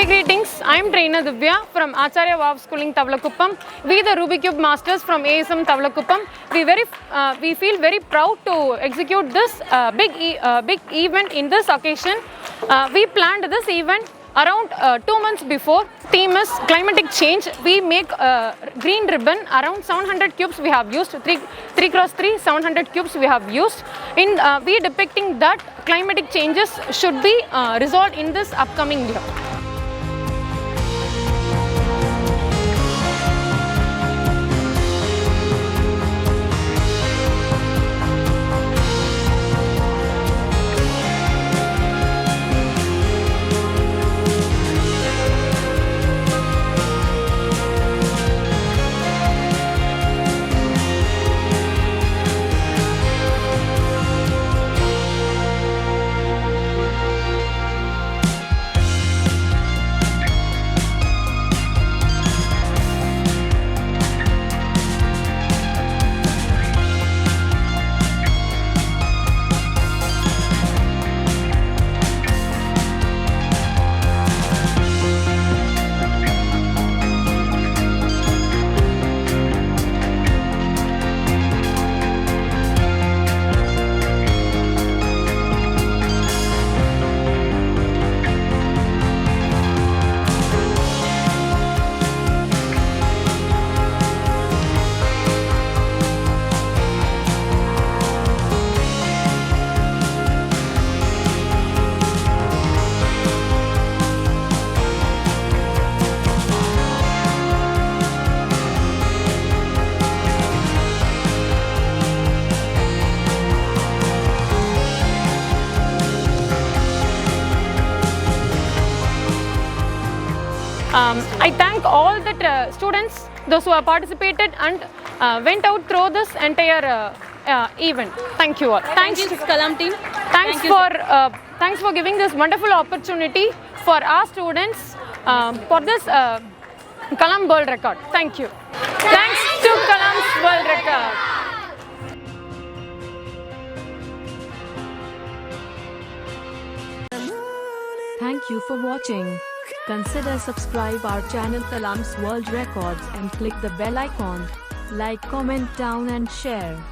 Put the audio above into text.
Happy greetings. I am trainer Divya from Achariya World Class Schooling Tavlakuppam. We the RUBIK'S masters from ASM Tavlakuppam. We feel very proud to execute this big event in this occasion. We planned this event around 2 months before. Theme is climatic change. We make green ribbon around 700 cubes we have used, 3 cross 3 700 cubes we have used. We depicting that climatic changes should be resolved in this upcoming year. I thank all the students, those who have participated and went out through this entire event. Thank you all. Thank you, Kalam team. Thanks for giving this wonderful opportunity for our students for this Kalam World Record. Thank you. Thanks to Kalam's World Record. Thank you for watching. Consider subscribe our channel Kalams World Records and click the bell icon. Like, comment down and share.